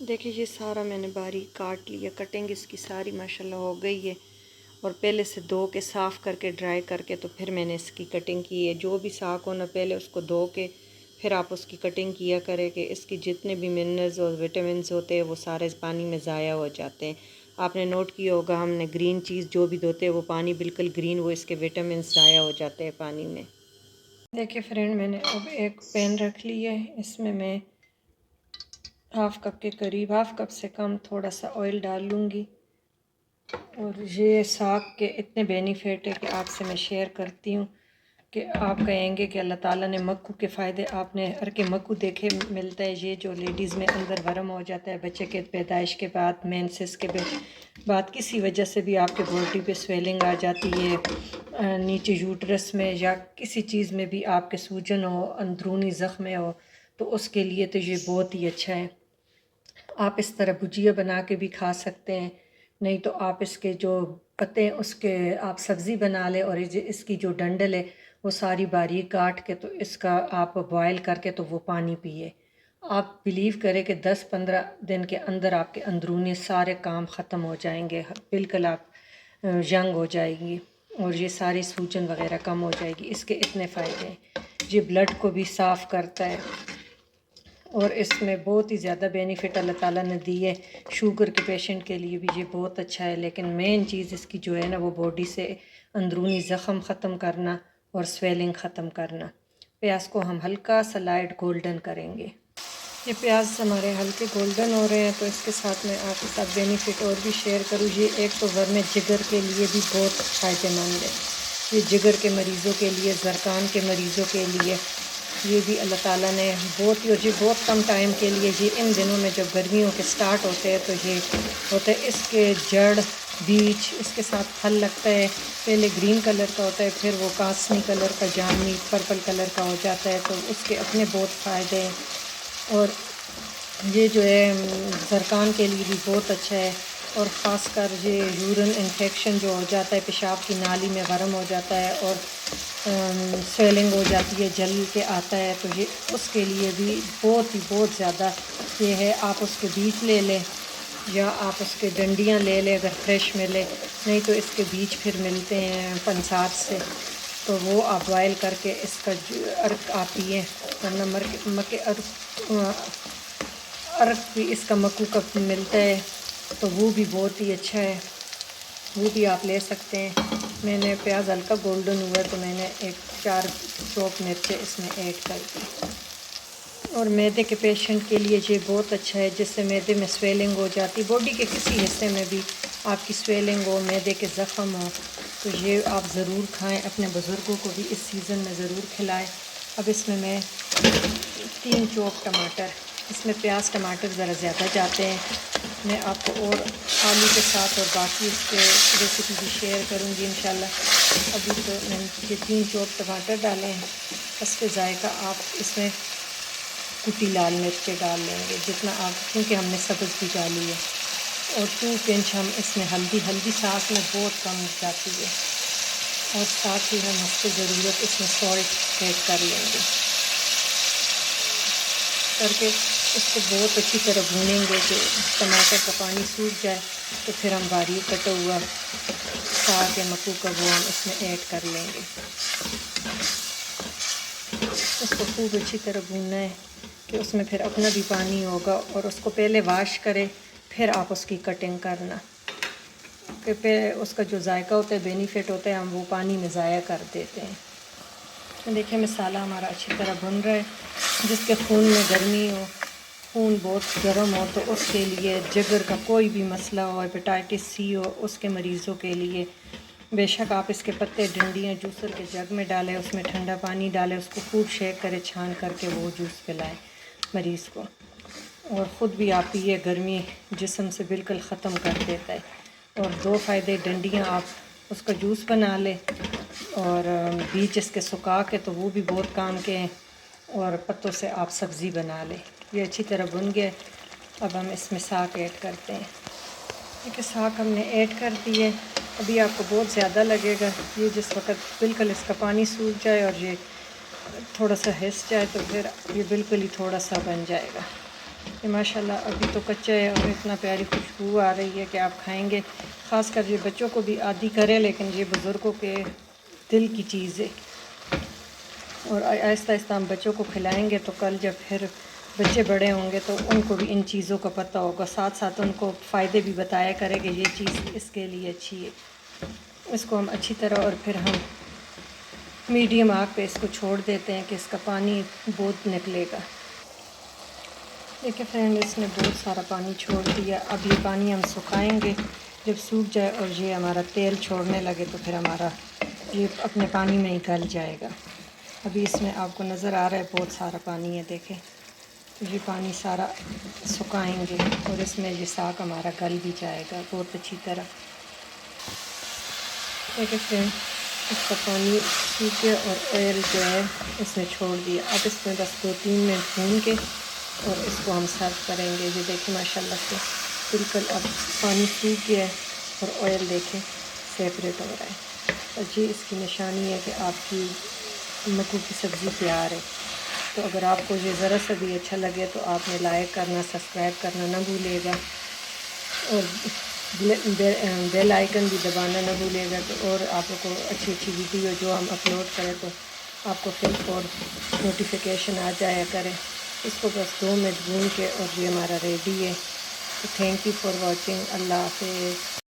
देखिए ये सारा मैंने बारीक काट लिया। कटिंग इसकी सारी माशाल्लाह हो गई है। और पहले से धो के साफ़ करके ड्राई करके तो फिर मैंने इसकी कटिंग की है। जो भी साग हो ना पहले उसको धो के फिर आप उसकी कटिंग किया करें कि इसकी जितने भी मिनरल्स और विटामिन्स होते हैं वो सारे पानी में ज़ाया हो जाते हैं। आपने नोट किया होगा हमने ग्रीन चीज़ जो भी धोते हैं वो पानी बिल्कुल ग्रीन, वो इसके विटामिन्स ज़ाया हो जाते हैं पानी में। देखिए फ्रेंड, मैंने अब एक पैन रख लिया है। इसमें मैं हाफ़ कप के करीब, हाफ़ कप से कम थोड़ा सा ऑयल डाल लूँगी। और ये साग के इतने बेनिफिट है कि आपसे मैं शेयर करती हूँ कि आप कहेंगे कि अल्लाह ताला ने मक्कू के फ़ायदे, आपने हर के मक्कू देखे मिलता है। ये जो लेडीज़ में अंदर वरम हो जाता है बच्चे के पैदाइश के बाद, मेंसेस के बाद किसी वजह से भी आपके बॉडी पे स्वेलिंग आ जाती है, नीचे यूट्रस में या किसी चीज़ में भी आपके सूजन हो, अंदरूनी ज़ख्म हो, तो उसके लिए तो ये बहुत ही अच्छा है। आप इस तरह भुजिया बना के भी खा सकते हैं, नहीं तो आप इसके जो पत्ते हैं उसके आप सब्ज़ी बना लें और इसकी जो डंडल है वो सारी बारीक काट के तो इसका आप बॉयल करके तो वो पानी पिए। आप बिलीव करें कि 10-15 दिन के अंदर आपके अंदरूनी सारे काम ख़त्म हो जाएंगे, बिल्कुल आप यंग हो जाएगी और ये सारी सूजन वगैरह कम हो जाएगी। इसके इतने फ़ायदे हैं। ये ब्लड को भी साफ़ करता है और इसमें बहुत ही ज़्यादा बेनिफिट अल्लाह ताला ने दी है। शुगर के पेशेंट के लिए भी ये बहुत अच्छा है। लेकिन मेन चीज़ इसकी जो है ना वो बॉडी से अंदरूनी ज़ख़म ख़त्म करना और स्वेलिंग ख़त्म करना। प्याज को हम हल्का सा लाइट गोल्डन करेंगे। ये प्याज हमारे हल्के गोल्डन हो रहे हैं तो इसके साथ मैं आपके साथ बेनिफिट और भी शेयर करूँ। ये एक तो वर्म जिगर के लिए भी बहुत फ़ायदेमंद है। ये जिगर के मरीज़ों के लिए, ज़रकान के मरीज़ों के लिए ये भी अल्लाह ताला ने बहुत ही, और ये बहुत कम टाइम के लिए, ये इन दिनों में जब गर्मियों के स्टार्ट होते हैं तो ये होता है। इसके जड़, बीज, इसके साथ फल लगता है। पहले ग्रीन कलर का होता है, फिर वो कासनी कलर का, जामुनी पर्पल कलर का हो जाता है, तो उसके अपने बहुत फ़ायदे हैं। और ये जो है ज़रकान के लिए भी बहुत अच्छा है। और ख़ासकर ये यूरिन इन्फेक्शन जो हो जाता है, पेशाब की नाली में वरम हो जाता है और स्वेलिंग हो जाती है, जल के आता है, तो ये उसके लिए भी बहुत ज़्यादा ये है। आप उसके बीज ले लें या आप उसके डंडियाँ ले लें अगर फ्रेश मिले, नहीं तो इसके बीज फिर मिलते हैं पंसार से, तो वो आप बॉयल करके इसका अर्क आती है, वरना मक्के अर्क भी इसका मक्कू का मिलता है, तो वो भी बहुत ही अच्छा है, वो भी आप ले सकते हैं। मैंने प्याज हल्का गोल्डन हुआ तो मैंने 4 चॉप मिर्चें इसमें ऐड कर दी। और मैदे के पेशेंट के लिए ये बहुत अच्छा है, जिससे मैदे में स्वेलिंग हो जाती, बॉडी के किसी हिस्से में भी आपकी स्वेलिंग हो, मैदे के ज़ख़म हो, तो ये आप ज़रूर खाएं। अपने बुज़ुर्गों को भी इस सीज़न में ज़रूर खिलाएं। अब इसमें मैं 3 चॉप टमाटर, इसमें प्याज टमाटर ज़रा ज़्यादा जाते हैं। मैं आपको और आलू के साथ और बाकी इसके रेसिपी भी शेयर करूँगी इंशाल्लाह। अभी तो मैंने ये 3 चॉप टमाटर डाले हैं। इसके जायका आप इसमें कुटी लाल मिर्चें डाल लेंगे जितना आप, क्योंकि हमने सब्ज़ भी डाली है। और 2 पिंच हम इसमें हल्दी साग में बहुत कम जाती है। और साथ ही हम इसको ज़रूरत इसमें सॉल्ट ऐड कर लेंगे, करके इसको बहुत अच्छी तरह भूनेंगे कि टमाटर का पानी सूख जाए, तो फिर हम बारीक कटा हुआ साग या मक्कू का वो हम इसमें ऐड कर लेंगे। इसको खूब अच्छी तरह भूनना है कि उसमें फिर अपना भी पानी होगा, और उसको पहले वॉश करें फिर आप उसकी कटिंग करना, कि फिर उसका जो जायका होता है, बेनिफिट होता है, हम वो पानी में ज़ाया कर देते हैं। देखिए मसाला हमारा अच्छी तरह भुन रहा है। जिसके खून में गर्मी हो, खून बहुत गर्म हो, तो उसके लिए, जिगर का कोई भी मसला हो, हेपेटाइटिस सी हो, उसके मरीज़ों के लिए बेशक आप इसके पत्ते, डंडियाँ जूसर के जग में डालें, उसमें ठंडा पानी डालें, उसको खूब शेक करें, छान करके वो जूस पिलाएं मरीज़ को, और ख़ुद भी आप पिए। गर्मी जिस्म से बिल्कुल ख़त्म कर देता है। और 2 फ़ायदे, डंडियाँ आप उसका जूस बना लें और बीज इसके सुखा के, तो वो भी बहुत काम के हैं, और पत्तों से आप सब्ज़ी बना लें। ये अच्छी तरह भुन गया। अब हम इसमें साग ऐड करते हैं। देखिए साग हमने ऐड कर दिए। अभी आपको बहुत ज़्यादा लगेगा, ये जिस वक्त बिल्कुल इसका पानी सूख जाए और ये थोड़ा सा हिस जाए, तो फिर ये बिल्कुल ही थोड़ा सा बन जाएगा। ये माशाल्लाह अभी तो कच्चा है और इतना प्यारी खुशबू आ रही है कि आप खाएंगे। ख़ासकर ये बच्चों को भी आदी करे, लेकिन ये बुज़ुर्गों के दिल की चीज़ है। और आहिस्ता आहिस्ता हम बच्चों को खिलाएंगे तो कल जब फिर बच्चे बड़े होंगे तो उनको भी इन चीज़ों का पता होगा, साथ साथ उनको फ़ायदे भी बताया करेंगे ये चीज़ इसके लिए अच्छी है। इसको हम अच्छी तरह और फिर हम मीडियम आग पे इसको छोड़ देते हैं कि इसका पानी बहुत निकलेगा। देखिए फ्रेंड, इसने बहुत सारा पानी छोड़ दिया। अब ये पानी हम सुखाएंगे, जब सूख जाए और ये हमारा तेल छोड़ने लगे तो फिर हमारा ये अपने पानी में ही गल जाएगा। अभी इसमें आपको नज़र आ रहा है बहुत सारा पानी है। देखें, ये पानी सारा सुखाएंगे और इसमें ये साग हमारा गल भी जाएगा बहुत अच्छी तरह। देखिए फ्रेंड, इसका पानी सूख गया और ऑयल जो है इसने छोड़ दिया। अब इसमें बस 2-3 मिनट भून के और इसको हम सर्व करेंगे। ये देखें माशाल्लाह से बिल्कुल अब पानी सूख गया है और ऑयल देखें सेपरेट हो रहा है। और ये इसकी निशानी है कि आपकी मक्कू की सब्ज़ी तैयार है। तो अगर आपको ये ज़रा सा भी अच्छा लगे तो आपने लाइक करना, सब्सक्राइब करना ना भूलिएगा और बेल आइकन भी दबाना ना भूलिएगा। तो और आप लोग को अच्छी अच्छी वीडियो जो हम अपलोड करें तो आपको फिर और नोटिफिकेशन आ जाया करे। इसको बस 2 मिनट भून के और ये हमारा रेडी है। तो थैंक यू फॉर वॉचिंग। अल्लाह हाफ़िज़।